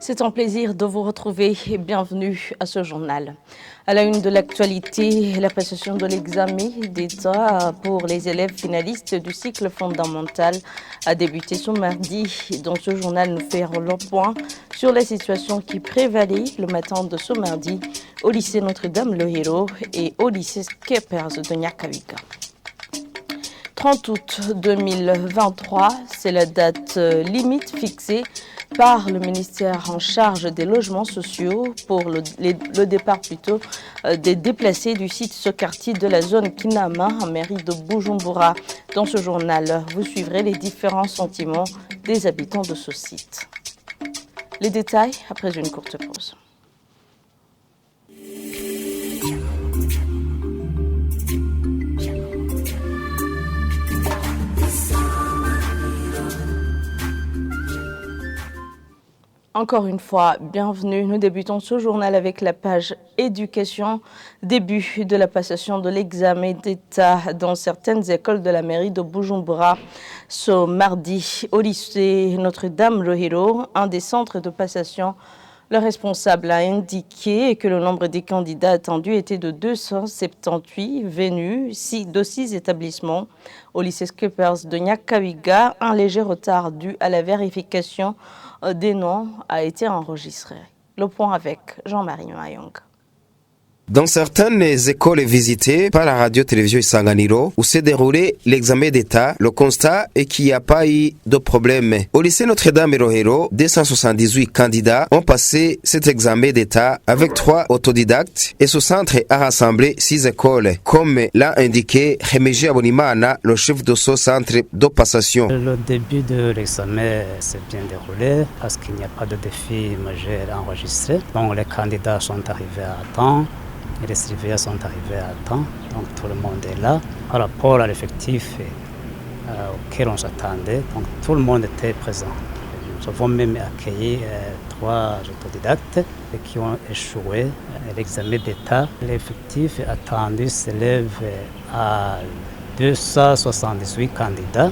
C'est un plaisir de vous retrouver et bienvenue à ce journal. À la une de l'actualité, la passation de l'examen d'État pour les élèves finalistes du cycle fondamental a débuté ce mardi. Dans ce journal, nous ferons le point sur la situation qui prévalait le matin de ce mardi au lycée Notre-Dame-le-Héros et au lycée Skepers de Nyakabiga. 30 août 2023, c'est la date limite fixée par le ministère en charge des logements sociaux pour le départ plutôt des déplacés du site Sokarti de la zone Kinama en mairie de Bujumbura. Dans ce journal, vous suivrez les différents sentiments des habitants de ce site. Les détails après une courte pause. Encore une fois, bienvenue. Nous débutons ce journal avec la page éducation. Début de la passation de l'examen d'État dans certaines écoles de la mairie de Bujumbura. Ce mardi, au lycée Notre-Dame-le-Héros, un des centres de passation, le responsable a indiqué que le nombre des candidats attendus était de 278 venus de 6 établissements. Au lycée Skepers de Nyakabiga, un léger retard dû à la vérification des noms a été enregistré. Le point avec Jean-Marie Mayong. Dans certaines écoles visitées par la radio-télévision Isanganiro, où s'est déroulé l'examen d'État, le constat est qu'il n'y a pas eu de problème. Au lycée Notre-Dame-le-Héros, 278 candidats ont passé cet examen d'État avec 3 autodidactes et ce centre a rassemblé 6 écoles, comme l'a indiqué Remeji Abonimana, le chef de ce centre de passation. Le début de l'examen s'est bien déroulé parce qu'il n'y a pas de défi majeur enregistré. Donc les candidats sont arrivés à temps. Et les surveillants sont arrivés à temps, donc tout le monde est là. Par rapport à l'effectif auquel on s'attendait, donc tout le monde était présent. Nous avons même accueilli 3 autodidactes qui ont échoué à l'examen d'État. L'effectif attendu s'élève à 278 candidats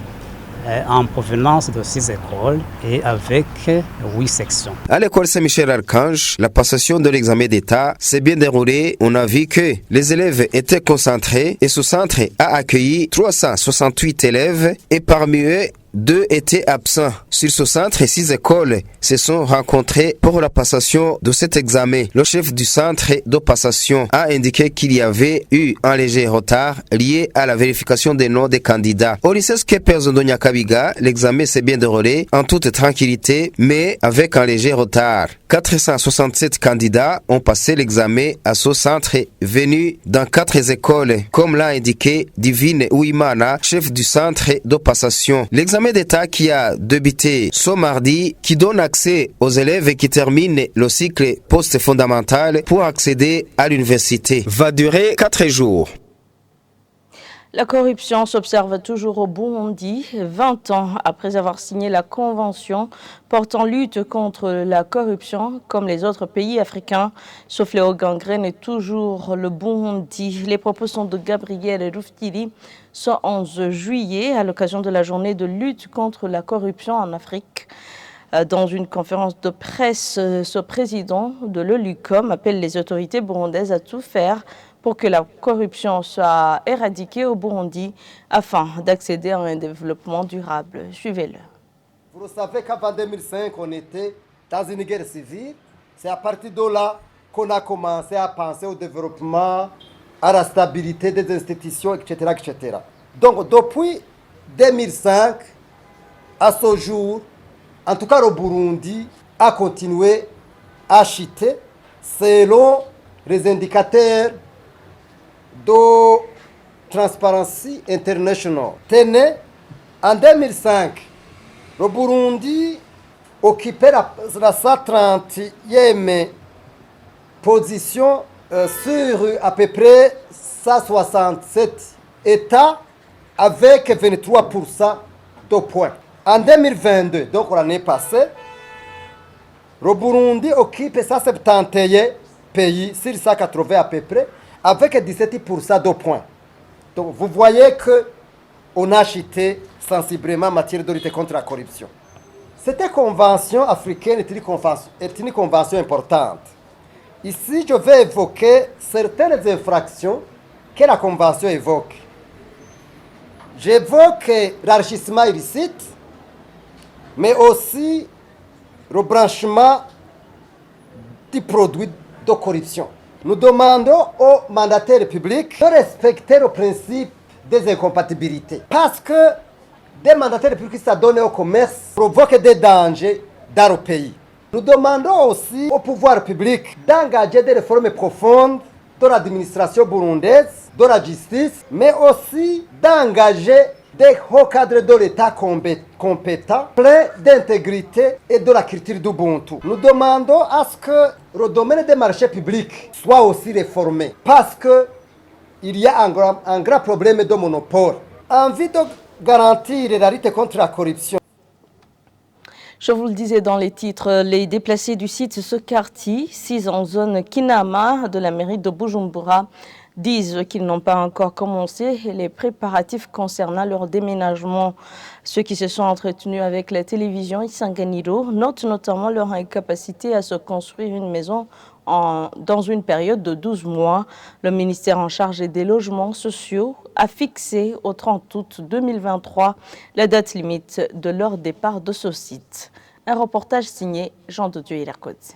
en provenance de 6 écoles et avec 8 sections. À l'école Saint-Michel-Archange, la passation de l'examen d'État s'est bien déroulée. On a vu que les élèves étaient concentrés et ce centre a accueilli 368 élèves et parmi eux, 2 étaient absents. Sur ce centre, 6 écoles se sont rencontrées pour la passation de cet examen. Le chef du centre de passation a indiqué qu'il y avait eu un léger retard lié à la vérification des noms des candidats. Au lycée Skepers de Nyakabiga, l'examen s'est bien déroulé en toute tranquillité, mais avec un léger retard. 467 candidats ont passé l'examen à ce centre venu dans 4 écoles, comme l'a indiqué Divine Ouimana, chef du centre de passation. L'examen d'État qui a débuté ce mardi, qui donne accès aux élèves qui terminent le cycle post-fondamental pour accéder à l'université, va durer 4 jours. La corruption s'observe toujours au Burundi, 20 ans après avoir signé la convention portant lutte contre la corruption, comme les autres pays africains, sauf les gangrène et toujours le Burundi. Les propos sont de Gabriel Ruftili, ce 11 juillet, à l'occasion de la journée de lutte contre la corruption en Afrique. Dans une conférence de presse, ce président de l'OLUCOM appelle les autorités burundaises à tout faire pour que la corruption soit éradiquée au Burundi afin d'accéder à un développement durable. Suivez-le. Vous le savez qu'avant 2005, on était dans une guerre civile. C'est à partir de là qu'on a commencé à penser au développement, à la stabilité des institutions, etc. etc. Donc depuis 2005 à ce jour, en tout cas le Burundi a continué à chuter selon les indicateurs de Transparency International. Tenez, en 2005, le Burundi occupait la 130e position sur à peu près 167 États avec 23% de points. En 2022, donc l'année passée, le Burundi occupe 171 pays sur 180 à peu près avec 17% de points. Donc vous voyez qu'on a chuté sensiblement en matière de lutte contre la corruption. Cette convention africaine est une convention importante. Ici, je vais évoquer certaines infractions que la convention évoque. J'évoque l'enrichissement illicite, mais aussi le branchement des produits de corruption. Nous demandons aux mandataires publics de respecter le principe des incompatibilités. Parce que des mandataires publics qui s'adonnent au commerce provoquent des dangers dans le pays. Nous demandons aussi au pouvoir public d'engager des réformes profondes de l'administration burundaise, de la justice, mais aussi d'engager des hauts cadres de l'État compétents, pleins d'intégrité et de la culture d'Ubuntu. Nous demandons à ce que le domaine des marchés publics soit aussi réformé, parce qu'il y a un grand problème de monopole. En vue de garantir la lutte contre la corruption. Je vous le disais dans les titres, les déplacés du site Sokarti, 6 en zone Kinama de la mairie de Bujumbura, disent qu'ils n'ont pas encore commencé les préparatifs concernant leur déménagement. Ceux qui se sont entretenus avec la télévision Isanganiro notent notamment leur incapacité à se construire une maison dans une période de 12 mois. Le ministère en charge des logements sociaux a fixé au 30 août 2023 la date limite de leur départ de ce site. Un reportage signé Jean de Dieu Irakoze.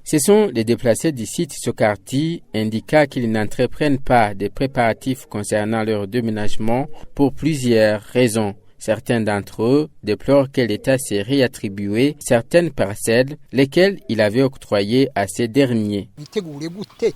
Ce sont les déplacés du site Sokarti indiquant qu'ils n'entreprennent pas de préparatifs concernant leur déménagement pour plusieurs raisons. Certains d'entre eux déplorent que l'État s'est réattribué certaines parcelles, lesquelles il avait octroyées à ces derniers.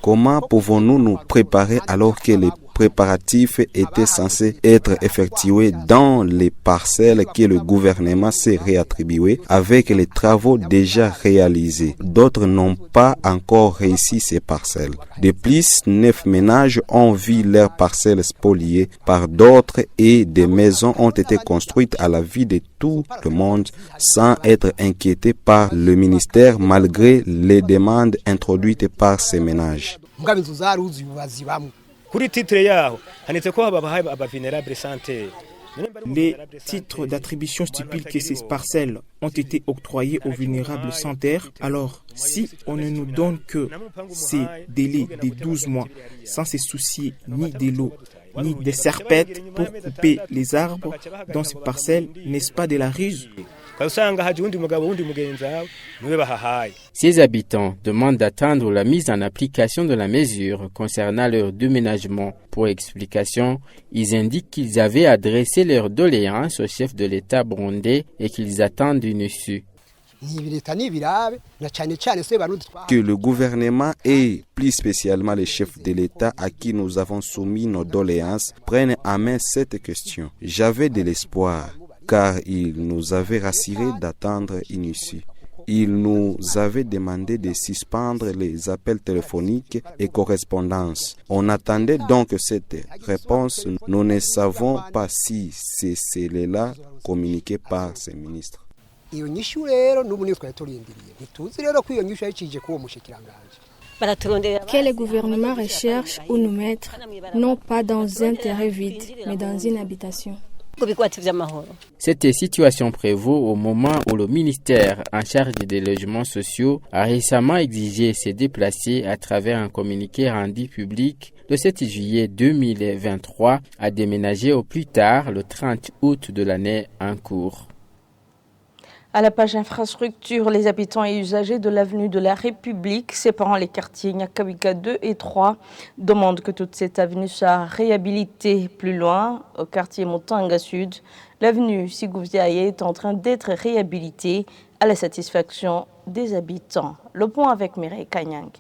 Comment pouvons-nous nous préparer alors que les préparatifs étaient censés être effectués dans les parcelles que le gouvernement s'est réattribuées avec les travaux déjà réalisés? D'autres n'ont pas encore réussi ces parcelles. De plus, 9 ménages ont vu leurs parcelles spoliées par d'autres et des maisons ont été construites à la vue de tout le monde sans être inquiétés par le ministère malgré les demandes introduites par ces ménages. Les titres d'attribution stipulent que ces parcelles ont été octroyées aux vulnérables sans terre. Alors, si on ne nous donne que ces délais de 12 mois sans se soucier ni des lots ni des serpettes pour couper les arbres dans ces parcelles, n'est-ce pas de la ruse? Ces habitants demandent d'attendre la mise en application de la mesure concernant leur déménagement. Pour explication, ils indiquent qu'ils avaient adressé leur doléance au chef de l'État burundais et qu'ils attendent une issue. Que le gouvernement et plus spécialement les chefs de l'État à qui nous avons soumis nos doléances prennent en main cette question. J'avais de l'espoir car ils nous avaient rassuré d'attendre une issue. Ils nous avaient demandé de suspendre les appels téléphoniques et correspondances. On attendait donc cette réponse. Nous ne savons pas si c'est celle-là communiquée par ces ministres. Que le gouvernement recherche où nous mettre, non pas dans un terrain vide, mais dans une habitation. Cette situation prévaut au moment où le ministère en charge des logements sociaux a récemment exigé ses déplacés à travers un communiqué rendu public le 7 juillet 2023 à déménager au plus tard le 30 août de l'année en cours. À la page infrastructure, les habitants et usagers de l'avenue de la République séparant les quartiers Nyakabika 2 et 3 demandent que toute cette avenue soit réhabilitée. Plus loin, au quartier Mutanga Sud, l'avenue Sigouviaye est en train d'être réhabilitée à la satisfaction des habitants. Le point avec Mireille Kanyang.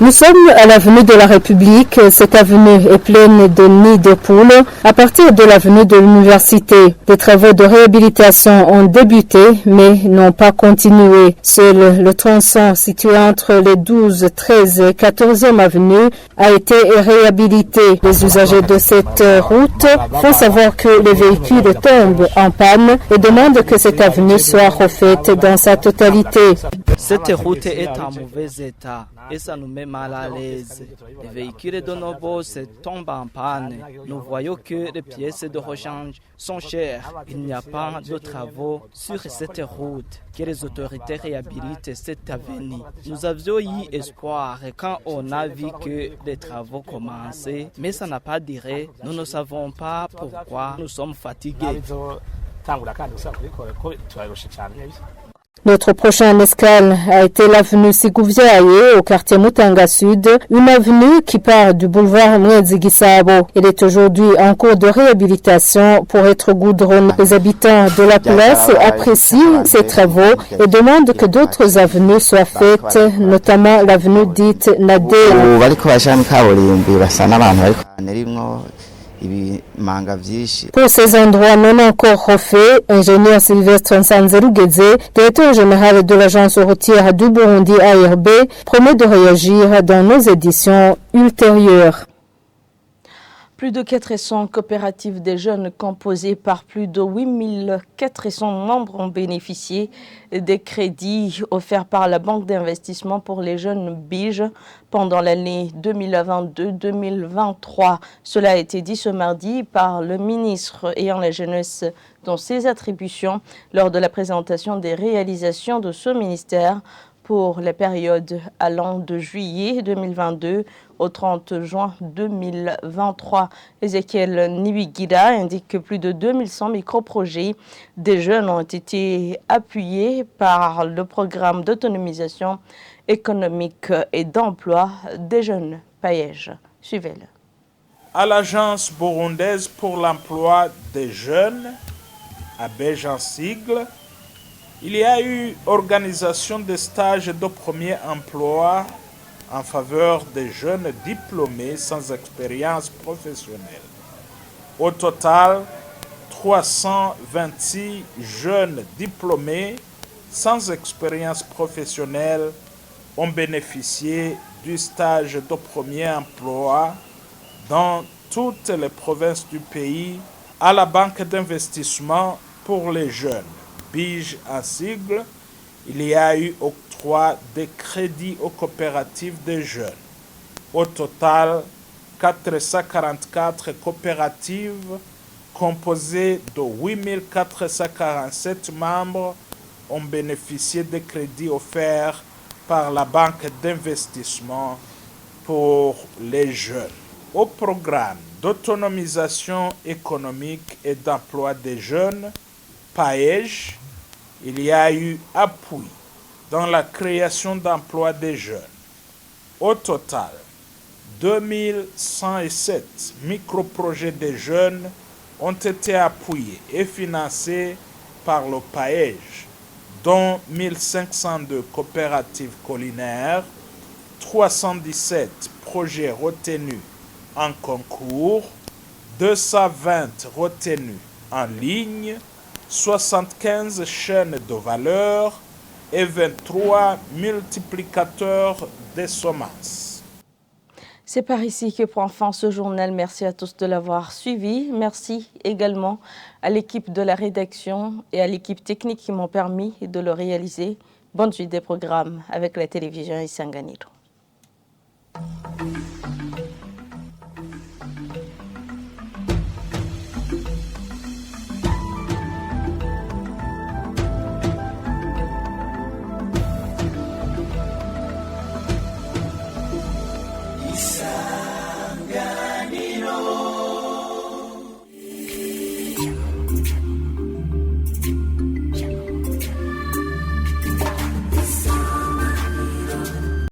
Nous sommes à l'avenue de la République. Cette avenue est pleine de nids de poules. À partir de l'avenue de l'Université, des travaux de réhabilitation ont débuté mais n'ont pas continué. Seul le tronçon situé entre les 12, 13 et 14e avenues a été réhabilité. Les usagers de cette route font savoir que les véhicules tombent en panne et demandent que cette avenue soit refaite dans sa totalité. Cette route est en mauvais état et ça nous met mal à l'aise. Les véhicules de nos bosses tombent en panne. Nous voyons que les pièces de rechange sont chères. Il n'y a pas de travaux sur cette route. Que les autorités réhabilitent cette avenue. Nous avions eu espoir quand on a vu que les travaux commençaient, mais ça n'a pas duré. Nous ne savons pas pourquoi nous sommes fatigués. Notre prochaine escale a été l'avenue Sigouviaye au quartier Mutanga Sud, une avenue qui part du boulevard Mwenzi-Gisabo. Elle est aujourd'hui en cours de réhabilitation pour être goudronnée. Les habitants de la place apprécient ces travaux et demandent que d'autres avenues soient faites, notamment l'avenue dite Nadé. Pour ces endroits non encore refaits, ingénieur Sylvestre Nsanzerugeze, directeur général de l'agence routière du Burundi ARB, promet de réagir dans nos éditions ultérieures. Plus de 400 coopératives des jeunes composées par plus de 8400 membres ont bénéficié des crédits offerts par la Banque d'investissement pour les jeunes BIJ pendant l'année 2022-2023. Cela a été dit ce mardi par le ministre ayant la jeunesse dans ses attributions lors de la présentation des réalisations de ce ministère pour la période allant de juillet 2022 au 30 juin 2023. Ezekiel Nibigira indique que plus de 2100 micro-projets des jeunes ont été appuyés par le programme d'autonomisation économique et d'emploi des jeunes Paège. Suivez-le. À l'Agence burundaise pour l'emploi des jeunes, ABEJ en sigle, il y a eu organisation de stages de premier emploi en faveur des jeunes diplômés sans expérience professionnelle. Au total, 326 jeunes diplômés sans expérience professionnelle ont bénéficié du stage de premier emploi dans toutes les provinces du pays à la Banque d'investissement pour les jeunes. BIJ en sigle, il y a eu octroi de crédits aux coopératives des jeunes. Au total, 444 coopératives composées de 8447 membres ont bénéficié de crédits offerts par la Banque d'investissement pour les jeunes. Au programme d'autonomisation économique et d'emploi des jeunes, PAEJ, il y a eu appui dans la création d'emplois des jeunes. Au total, 2107 micro-projets des jeunes ont été appuyés et financés par le PAEJ, dont 1502 coopératives collinaires, 317 projets retenus en concours, 220 retenus en ligne, 75 chaînes de valeur et 23 multiplicateurs de semences. C'est par ici que prend fin ce journal. Merci à tous de l'avoir suivi. Merci également à l'équipe de la rédaction et à l'équipe technique qui m'ont permis de le réaliser. Bonne suite des programmes avec la télévision Isanganiro.